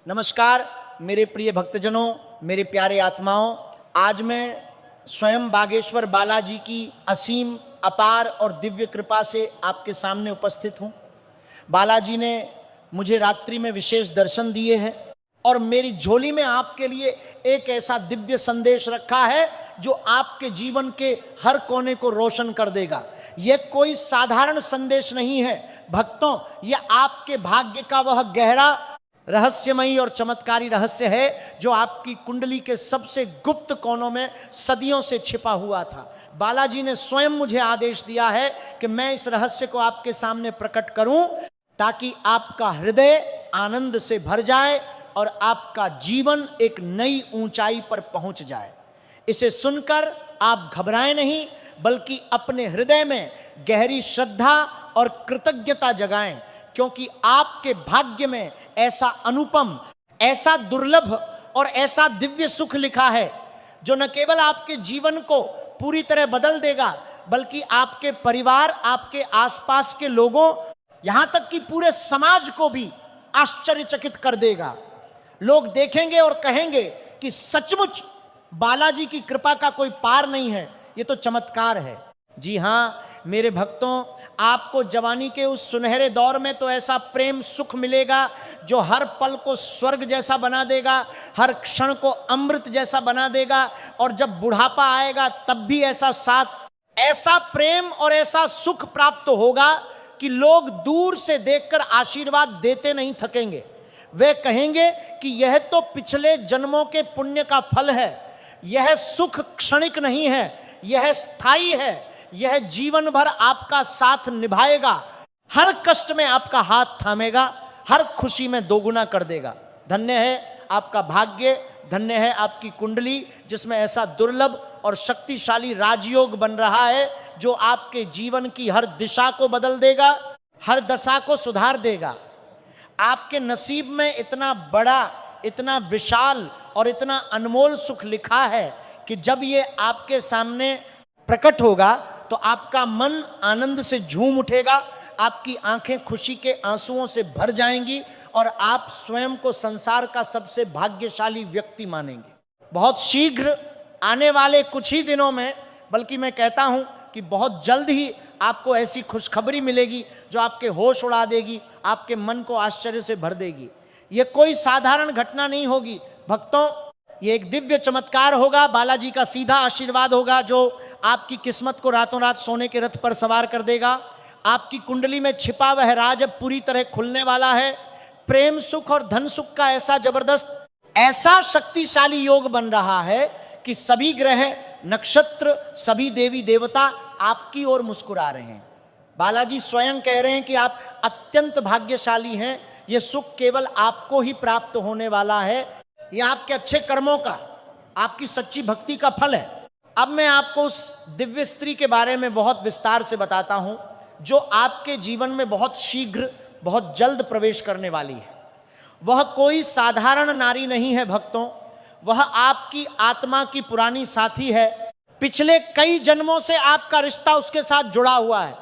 नमस्कार मेरे प्रिय भक्तजनों, मेरे प्यारे आत्माओं। आज मैं स्वयं बागेश्वर बालाजी की असीम, अपार और दिव्य कृपा से आपके सामने उपस्थित हूँ। बालाजी ने मुझे रात्रि में विशेष दर्शन दिए हैं और मेरी झोली में आपके लिए एक ऐसा दिव्य संदेश रखा है जो आपके जीवन के हर कोने को रोशन कर देगा। यह कोई साधारण संदेश नहीं है भक्तों, यह आपके भाग्य का वह गहरा, रहस्यमयी और चमत्कारी रहस्य है जो आपकी कुंडली के सबसे गुप्त कोनों में सदियों से छिपा हुआ था। बालाजी ने स्वयं मुझे आदेश दिया है कि मैं इस रहस्य को आपके सामने प्रकट करूं ताकि आपका हृदय आनंद से भर जाए और आपका जीवन एक नई ऊंचाई पर पहुंच जाए। इसे सुनकर आप घबराएं नहीं, बल्कि अपने हृदय में गहरी श्रद्धा और कृतज्ञता जगाएं, क्योंकि आपके भाग्य में ऐसा अनुपम, ऐसा दुर्लभ और ऐसा दिव्य सुख लिखा है जो न केवल आपके जीवन को पूरी तरह बदल देगा, बल्कि आपके परिवार, आपके आसपास के लोगों, यहां तक कि पूरे समाज को भी आश्चर्यचकित कर देगा। लोग देखेंगे और कहेंगे कि सचमुच बालाजी की कृपा का कोई पार नहीं है, ये तो चमत्कार है। जी हाँ मेरे भक्तों, आपको जवानी के उस सुनहरे दौर में तो ऐसा प्रेम सुख मिलेगा जो हर पल को स्वर्ग जैसा बना देगा, हर क्षण को अमृत जैसा बना देगा। और जब बुढ़ापा आएगा तब भी ऐसा साथ, ऐसा प्रेम और ऐसा सुख प्राप्त होगा कि लोग दूर से देखकर आशीर्वाद देते नहीं थकेंगे। वे कहेंगे कि यह तो पिछले जन्मों के पुण्य का फल है, यह सुख क्षणिक नहीं है, यह स्थायी है, यह जीवन भर आपका साथ निभाएगा, हर कष्ट में आपका हाथ थामेगा, हर खुशी में दोगुना कर देगा। धन्य है आपका भाग्य, धन्य है आपकी कुंडली जिसमें ऐसा दुर्लभ और शक्तिशाली राजयोग बन रहा है जो आपके जीवन की हर दिशा को बदल देगा, हर दशा को सुधार देगा। आपके नसीब में इतना बड़ा, इतना विशाल और इतना अनमोल सुख लिखा है कि जब ये आपके सामने प्रकट होगा तो आपका मन आनंद से झूम उठेगा, आपकी आंखें खुशी के आंसुओं से भर जाएंगी और आप स्वयं को संसार का सबसे भाग्यशाली व्यक्ति मानेंगे। बहुत शीघ्र आने वाले कुछ ही दिनों में, बल्कि मैं कहता हूं कि बहुत जल्द ही आपको ऐसी खुशखबरी मिलेगी जो आपके होश उड़ा देगी, आपके मन को आश्चर्य से भर देगी। यह कोई साधारण घटना नहीं होगी भक्तों, ये एक दिव्य चमत्कार होगा। बालाजी का सीधा आशीर्वाद होगा जो आपकी किस्मत को रातों रात सोने के रथ पर सवार कर देगा। आपकी कुंडली में छिपा वह राज अब पूरी तरह खुलने वाला है। प्रेम सुख और धन सुख का ऐसा जबरदस्त, ऐसा शक्तिशाली योग बन रहा है कि सभी ग्रह, नक्षत्र, सभी देवी देवता आपकी ओर मुस्कुरा रहे हैं। बालाजी स्वयं कह रहे हैं कि आप अत्यंत भाग्यशाली हैं, यह सुख केवल आपको ही प्राप्त होने वाला है, यह आपके अच्छे कर्मों का, आपकी सच्ची भक्ति का फल है। अब मैं आपको उस दिव्य स्त्री के बारे में बहुत विस्तार से बताता हूं जो आपके जीवन में बहुत शीघ्र, बहुत जल्द प्रवेश करने वाली है। वह कोई साधारण नारी नहीं है भक्तों, वह आपकी आत्मा की पुरानी साथी है। पिछले कई जन्मों से आपका रिश्ता उसके साथ जुड़ा हुआ है।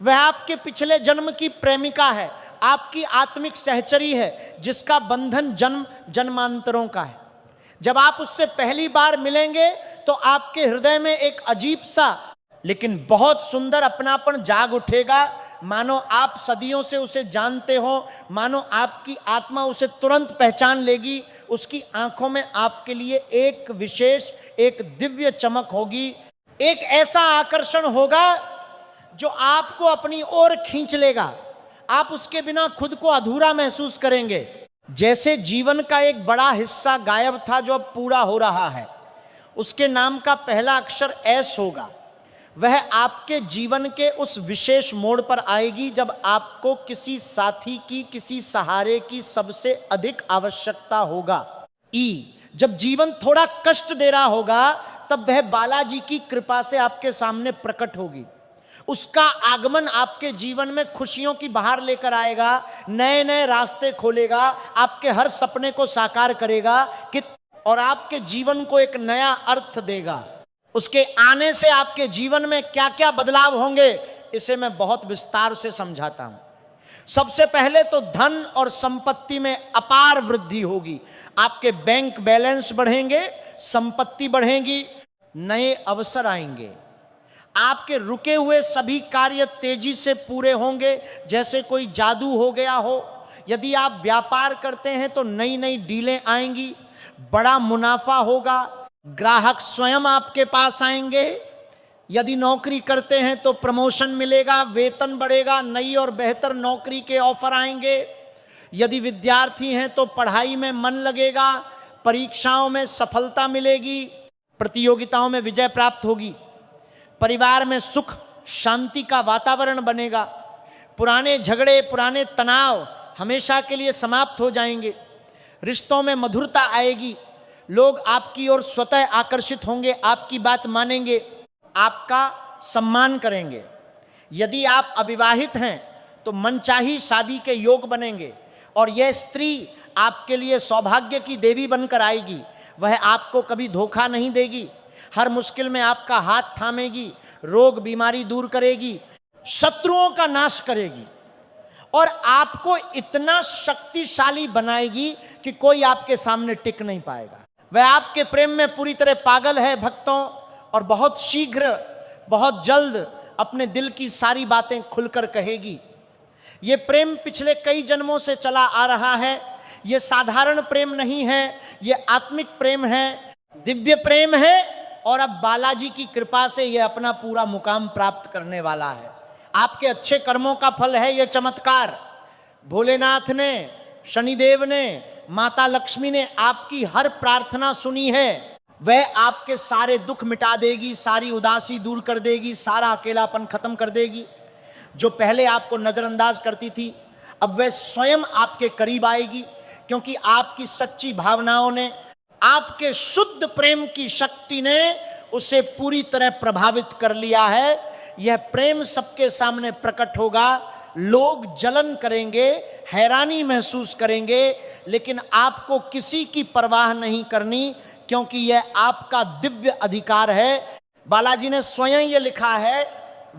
वह आपके पिछले जन्म की प्रेमिका है, आपकी आत्मिक सहचरी है, जिसका बंधन जन्म जन्मांतरों का है। जब आप उससे पहली बार मिलेंगे तो आपके हृदय में एक अजीब सा लेकिन बहुत सुंदर अपनापन जाग उठेगा, मानो आप सदियों से उसे जानते हो, मानो आपकी आत्मा उसे तुरंत पहचान लेगी। उसकी आंखों में आपके लिए एक विशेष, एक दिव्य चमक होगी, एक ऐसा आकर्षण होगा जो आपको अपनी ओर खींच लेगा। आप उसके बिना खुद को अधूरा महसूस करेंगे, जैसे जीवन का एक बड़ा हिस्सा गायब था जो अब पूरा हो रहा है। उसके नाम का पहला अक्षर एस होगा। वह आपके जीवन के उस विशेष मोड़ पर आएगी जब आपको किसी साथी की, किसी सहारे की सबसे अधिक आवश्यकता होगा। ई, जब जीवन थोड़ा कष्ट दे रहा होगा तब वह बालाजी की कृपा से आपके सामने प्रकट होगी। उसका आगमन आपके जीवन में खुशियों की बहार लेकर आएगा, नए नए रास्ते खोलेगा, आपके हर सपने को साकार करेगा कि और आपके जीवन को एक नया अर्थ देगा। उसके आने से आपके जीवन में क्या क्या बदलाव होंगे, इसे मैं बहुत विस्तार से समझाता हूं। सबसे पहले तो धन और संपत्ति में अपार वृद्धि होगी। आपके बैंक बैलेंस बढ़ेंगे, संपत्ति बढ़ेगी, नए अवसर आएंगे। आपके रुके हुए सभी कार्य तेजी से पूरे होंगे, जैसे कोई जादू हो गया हो। यदि आप व्यापार करते हैं तो नई नई डीलें आएंगी, बड़ा मुनाफा होगा, ग्राहक स्वयं आपके पास आएंगे। यदि नौकरी करते हैं तो प्रमोशन मिलेगा, वेतन बढ़ेगा, नई और बेहतर नौकरी के ऑफर आएंगे। यदि विद्यार्थी हैं तो पढ़ाई में मन लगेगा, परीक्षाओं में सफलता मिलेगी, प्रतियोगिताओं में विजय प्राप्त होगी। परिवार में सुख शांति का वातावरण बनेगा। पुराने झगड़े, पुराने तनाव हमेशा के लिए समाप्त हो जाएंगे। रिश्तों में मधुरता आएगी। लोग आपकी ओर स्वतः आकर्षित होंगे, आपकी बात मानेंगे, आपका सम्मान करेंगे। यदि आप अविवाहित हैं तो मनचाही शादी के योग बनेंगे और यह स्त्री आपके लिए सौभाग्य की देवी बनकर आएगी। वह आपको कभी धोखा नहीं देगी, हर मुश्किल में आपका हाथ थामेगी, रोग बीमारी दूर करेगी, शत्रुओं का नाश करेगी और आपको इतना शक्तिशाली बनाएगी कि कोई आपके सामने टिक नहीं पाएगा। वह आपके प्रेम में पूरी तरह पागल है भक्तों, और बहुत शीघ्र, बहुत जल्द अपने दिल की सारी बातें खुलकर कहेगी। ये प्रेम पिछले कई जन्मों से चला आ रहा है। ये साधारण प्रेम नहीं है, ये आत्मिक प्रेम है, दिव्य प्रेम है और अब बालाजी की कृपा से ये अपना पूरा मुकाम प्राप्त करने वाला है। आपके अच्छे कर्मों का फल है ये चमत्कार। भोलेनाथ ने, शनिदेव ने, माता लक्ष्मी ने आपकी हर प्रार्थना सुनी है। वह आपके सारे दुख मिटा देगी, सारी उदासी दूर कर देगी, सारा अकेलापन खत्म कर देगी। जो पहले आपको नजरअंदाज करती थी, अब वह स्वयं आपके करीब आएगी, क्योंकि आपकी सच्ची भावनाओं ने, आपके शुद्ध प्रेम की शक्ति ने उसे पूरी तरह प्रभावित कर लिया है। यह प्रेम सबके सामने प्रकट होगा। लोग जलन करेंगे, हैरानी महसूस करेंगे, लेकिन आपको किसी की परवाह नहीं करनी, क्योंकि यह आपका दिव्य अधिकार है। बालाजी ने स्वयं यह लिखा है,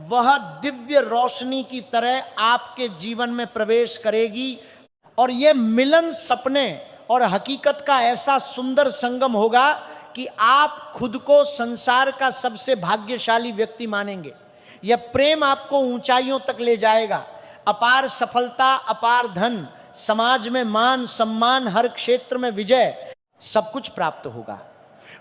वह दिव्य रोशनी की तरह आपके जीवन में प्रवेश करेगी और यह मिलन सपने और हकीकत का ऐसा सुंदर संगम होगा कि आप खुद को संसार का सबसे भाग्यशाली व्यक्ति मानेंगे। यह प्रेम आपको ऊंचाइयों तक ले जाएगा। अपार सफलता, अपार धन, समाज में मान सम्मान, हर क्षेत्र में विजय, सब कुछ प्राप्त होगा।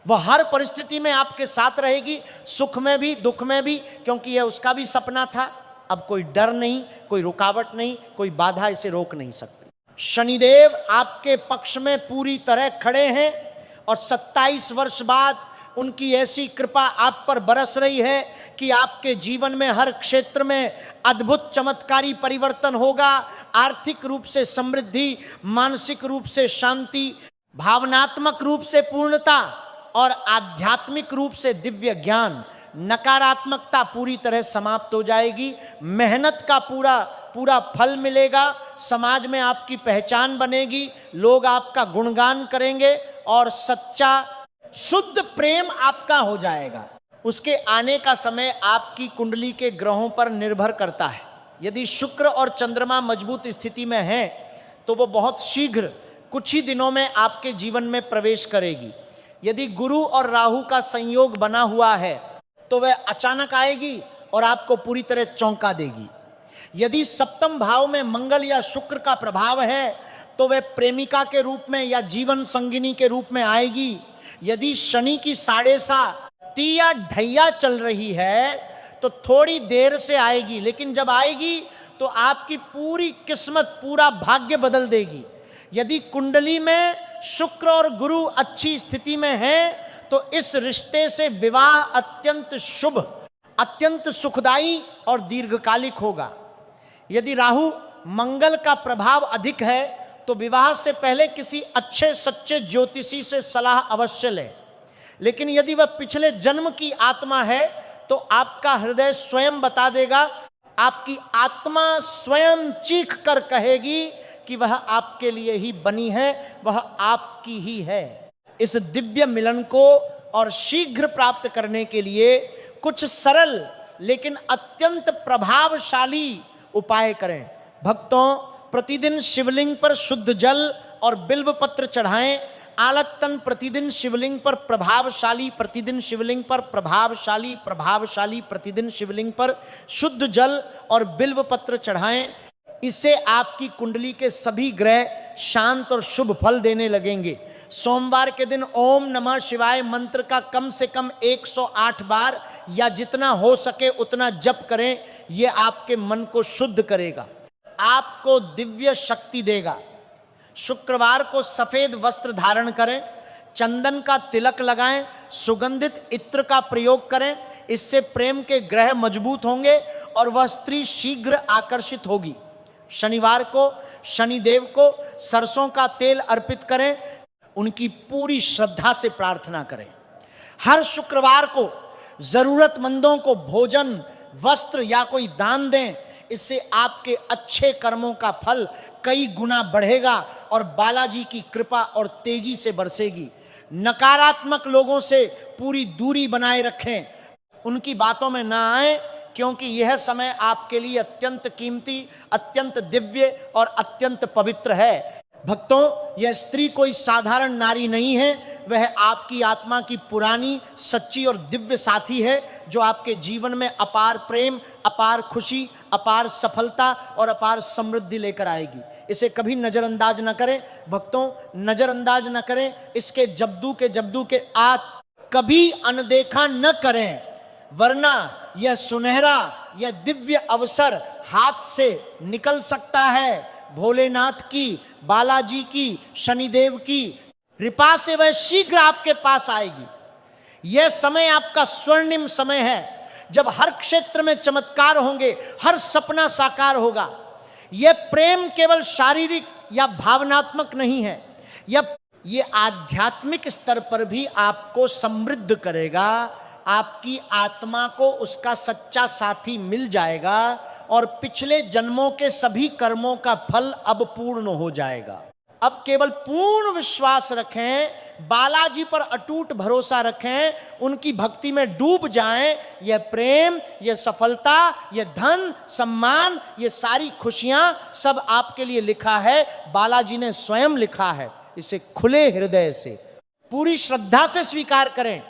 वह हर परिस्थिति में आपके साथ रहेगी, सुख में भी दुख में भी, क्योंकि यह उसका भी सपना था। अब कोई डर नहीं, कोई रुकावट नहीं, कोई बाधा इसे रोक नहीं सकती। शनिदेव आपके पक्ष में पूरी तरह खड़े हैं और 27 वर्ष बाद उनकी ऐसी कृपा आप पर बरस रही है कि आपके जीवन में हर क्षेत्र में अद्भुत चमत्कारी परिवर्तन होगा। आर्थिक रूप से समृद्धि, मानसिक रूप से शांति, भावनात्मक रूप से पूर्णता और आध्यात्मिक रूप से दिव्य ज्ञान। नकारात्मकता पूरी तरह समाप्त हो जाएगी। मेहनत का पूरा फल मिलेगा। समाज में आपकी पहचान बनेगी, लोग आपका गुणगान करेंगे और सच्चा शुद्ध प्रेम आपका हो जाएगा। उसके आने का समय आपकी कुंडली के ग्रहों पर निर्भर करता है। यदि शुक्र और चंद्रमा मजबूत स्थिति में हैं तो वो बहुत शीघ्र, कुछ ही दिनों में आपके जीवन में प्रवेश करेगी। यदि गुरु और राहु का संयोग बना हुआ है तो वह अचानक आएगी और आपको पूरी तरह चौंका देगी। यदि सप्तम भाव में मंगल या शुक्र का प्रभाव है तो वह प्रेमिका के रूप में या जीवन संगिनी के रूप में आएगी। यदि शनि की 7.5 या ढैया चल रही है तो थोड़ी देर से आएगी, लेकिन जब आएगी तो आपकी पूरी किस्मत, पूरा भाग्य बदल देगी। यदि कुंडली में शुक्र और गुरु अच्छी स्थिति में हैं तो इस रिश्ते से विवाह अत्यंत शुभ, अत्यंत सुखदायी और दीर्घकालिक होगा। यदि राहु मंगल का प्रभाव अधिक है तो विवाह से पहले किसी अच्छे सच्चे ज्योतिषी से सलाह अवश्य लें। लेकिन यदि वह पिछले जन्म की आत्मा है तो आपका हृदय स्वयं बता देगा, आपकी आत्मा स्वयं चीख कर कहेगी कि वह आपके लिए ही बनी है, वह आपकी ही है। इस दिव्य मिलन को और शीघ्र प्राप्त करने के लिए कुछ सरल लेकिन अत्यंत प्रभावशाली उपाय करें। भक्तों, प्रतिदिन शिवलिंग पर शुद्ध जल और बिल्व पत्र चढ़ाएं। आलतन प्रतिदिन शिवलिंग पर प्रभावशाली, प्रतिदिन शिवलिंग पर प्रभावशाली, प्रभावशाली, प्रतिदिन शिवलिंग पर शुद्ध जल और बिल्व पत्र चढ़ाएं। इससे आपकी कुंडली के सभी ग्रह शांत और शुभ फल देने लगेंगे। सोमवार के दिन ओम नमः शिवाय मंत्र का कम से कम 108 बार या जितना हो सके उतना जप करें। यह आपके मन को शुद्ध करेगा, आपको दिव्य शक्ति देगा। शुक्रवार को सफेद वस्त्र धारण करें, चंदन का तिलक लगाएं, सुगंधित इत्र का प्रयोग करें। इससे प्रेम के ग्रह मजबूत होंगे और वह स्त्री शीघ्र आकर्षित होगी। शनिवार को शनिदेव को सरसों का तेल अर्पित करें, उनकी पूरी श्रद्धा से प्रार्थना करें। हर शुक्रवार को जरूरतमंदों को भोजन, वस्त्र या कोई दान दें। इससे आपके अच्छे कर्मों का फल कई गुना बढ़ेगा और बालाजी की कृपा और तेजी से बरसेगी। नकारात्मक लोगों से पूरी दूरी बनाए रखें, उनकी बातों में ना आए, क्योंकि यह समय आपके लिए अत्यंत कीमती, अत्यंत दिव्य और अत्यंत पवित्र है। भक्तों, यह स्त्री कोई साधारण नारी नहीं है, वह आपकी आत्मा की पुरानी, सच्ची और दिव्य साथी है, जो आपके जीवन में अपार प्रेम, अपार खुशी, अपार सफलता और अपार समृद्धि लेकर आएगी। इसे कभी नजरअंदाज न करें भक्तों, नजरअंदाज न करें। इसके जब्दू के आप कभी अनदेखा न करें, वरना यह सुनहरा, यह दिव्य अवसर हाथ से निकल सकता है। भोलेनाथ की, बालाजी की, शनिदेव की कृपा से वह शीघ्र आपके पास आएगी। यह समय आपका स्वर्णिम समय है, जब हर क्षेत्र में चमत्कार होंगे, हर सपना साकार होगा। यह प्रेम केवल शारीरिक या भावनात्मक नहीं है, यह आध्यात्मिक स्तर पर भी आपको समृद्ध करेगा। आपकी आत्मा को उसका सच्चा साथी मिल जाएगा और पिछले जन्मों के सभी कर्मों का फल अब पूर्ण हो जाएगा। अब केवल पूर्ण विश्वास रखें, बालाजी पर अटूट भरोसा रखें, उनकी भक्ति में डूब जाएं। यह प्रेम, यह सफलता, यह धन, सम्मान, ये सारी खुशियां सब आपके लिए लिखा है, बालाजी ने स्वयं लिखा है। इसे खुले हृदय से, पूरी श्रद्धा से स्वीकार करें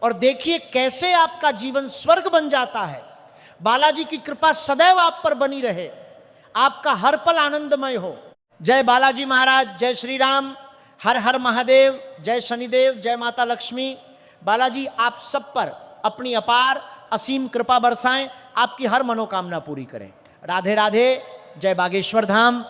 और देखिए कैसे आपका जीवन स्वर्ग बन जाता है। बालाजी की कृपा सदैव आप पर बनी रहे, आपका हर पल आनंदमय हो। जय बालाजी महाराज, जय श्री राम, हर हर महादेव, जय शनिदेव, जय माता लक्ष्मी। बालाजी आप सब पर अपनी अपार असीम कृपा बरसाएं, आपकी हर मनोकामना पूरी करें। राधे राधे, जय बागेश्वर धाम।